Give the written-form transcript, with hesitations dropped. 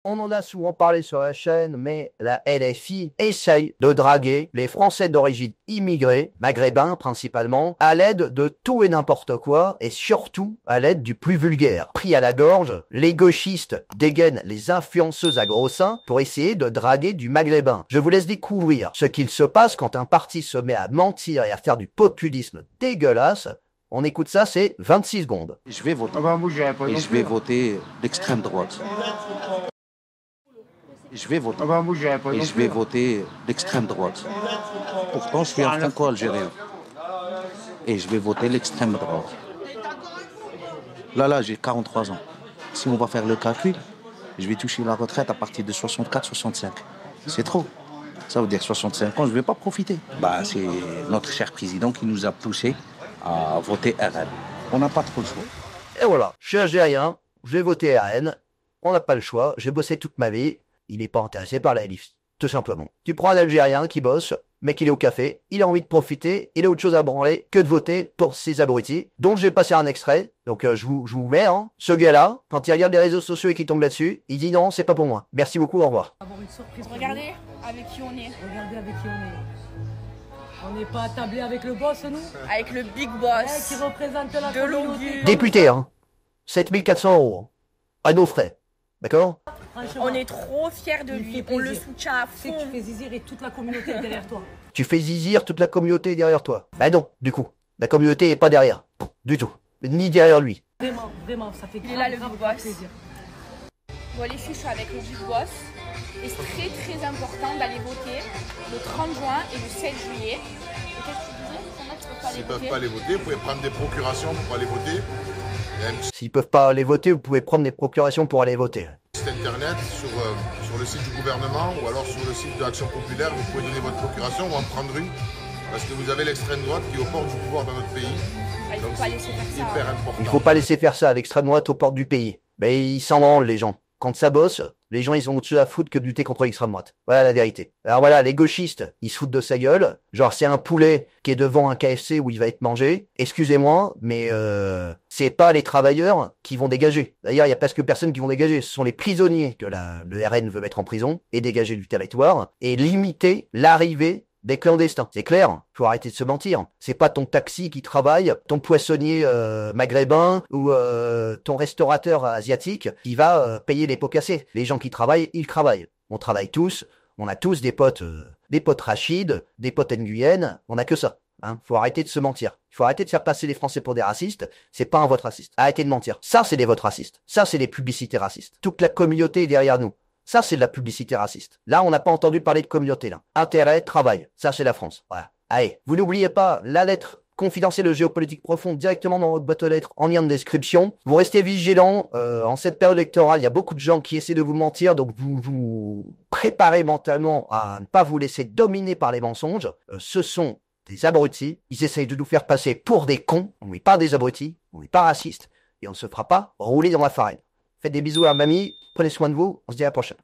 On en a souvent parlé sur la chaîne, mais la LFI essaye de draguer les Français d'origine immigrée, maghrébins principalement, à l'aide de tout et n'importe quoi, et surtout à l'aide du plus vulgaire. Pris à la gorge, les gauchistes dégainent les influenceuses à gros seins pour essayer de draguer du maghrébin. Je vous laisse découvrir ce qu'il se passe quand un parti se met à mentir et à faire du populisme dégueulasse. On écoute ça, c'est 26 secondes. Je vais voter. Ah bah moi j'irai pas Et non je plus, vais hein. voter l'extrême droite. Je vais voter. Ah bah moi j'irai pas Et non je plus, vais hein. voter l'extrême droite. Pourtant, je suis un franco-algérien. Et je vais voter l'extrême droite. Là, j'ai 43 ans. Si on va faire le calcul, je vais toucher la retraite à partir de 64-65. C'est trop. Ça veut dire 65 ans, je ne vais pas profiter. Bah, c'est notre cher président qui nous a poussés à voter RN. On n'a pas trop le choix. Et voilà, je suis algérien, je vais voter RN, on n'a pas le choix, j'ai bossé toute ma vie, il n'est pas intéressé par la LIF, tout simplement. Tu prends un Algérien qui bosse, mais qu'il est au café, il a envie de profiter, il a autre chose à branler que de voter pour ces abrutis. Donc je vais passer un extrait, donc je vous mets, hein. Ce gars-là, quand il regarde les réseaux sociaux et qu'il tombe là-dessus, il dit non, c'est pas pour moi. Merci beaucoup, au revoir. Avoir une surprise pour Regardez avec qui on est. vous. Regardez avec qui on est. On n'est pas attablé avec le boss, nous Avec le big Eh, boss. qui représente la De communauté. Longueuil. Député, hein. 7400 €. À nos frais. D'accord? Franchement, On est trop fiers de Il lui. fait On le plaisir. soutient à c'est que tu fond. fais zizir et toute la communauté est derrière toi. Tu fais zizir toute la communauté derrière toi. Bah non, du coup. La communauté est pas derrière. Du tout. Ni derrière lui. Vraiment, vraiment, ça fait Il est là, le grave big boss. plaisir. Bon, les filles, je suis avec le big boss. Et c'est très très important d'aller voter le 30 juin et le 7 juillet. Et qu'est-ce que tu disais? Il y en a qui peuvent pas aller S'ils ne peuvent voter. pas aller voter, vous pouvez prendre des procurations pour aller voter. Il y a un S'ils peuvent pas aller voter, vous pouvez prendre des procurations pour aller voter. site internet sur le site du gouvernement ou alors sur le site de l'Action populaire. Vous pouvez donner votre procuration ou en prendre une. Parce que vous avez l'extrême droite qui est aux portes du pouvoir dans notre pays. Ah, il Donc faut pas c'est laisser faire ça. hyper hein. important. Il faut pas laisser faire ça à l'extrême droite aux portes du pays. Mais ils s'en branlent, les gens. Quand ça bosse, les gens, ils ont autre chose à foutre que de lutter contre l'extrême droite. Voilà la vérité. Alors voilà, les gauchistes, ils se foutent de sa gueule. Genre, c'est un poulet qui est devant un KFC où il va être mangé. Excusez-moi, mais c'est pas les travailleurs qui vont dégager. D'ailleurs, il y a presque personne qui vont dégager. Ce sont les prisonniers que le RN veut mettre en prison et dégager du territoire et limiter l'arrivée des clandestins. C'est clair, faut arrêter de se mentir. C'est pas ton taxi qui travaille, ton poissonnier maghrébin ou ton restaurateur asiatique qui va payer les pots cassés. Les gens qui travaillent, ils travaillent. On travaille tous, on a tous des potes Rachid, des potes Nguyen, on a que ça. Hein. Faut arrêter de se mentir. Il faut arrêter de faire passer les Français pour des racistes. C'est pas un vote raciste. Arrêtez de mentir. Ça, c'est des votes racistes. Ça, c'est des publicités racistes. Toute la communauté est derrière nous. Ça, c'est de la publicité raciste. Là, on n'a pas entendu parler de communauté, là. Intérêt, travail. Ça, c'est la France. Voilà. Allez, vous n'oubliez pas la lettre confidentielle de géopolitique profonde directement dans votre boîte aux lettres en lien de description. Vous restez vigilants. En cette période électorale, il y a beaucoup de gens qui essaient de vous mentir, donc vous vous préparez mentalement à ne pas vous laisser dominer par les mensonges. Ce sont des abrutis. Ils essayent de nous faire passer pour des cons. On n'est pas des abrutis, on n'est pas racistes, et on ne se fera pas rouler dans la farine. Faites des bisous à mamie, prenez soin de vous, on se dit à la prochaine.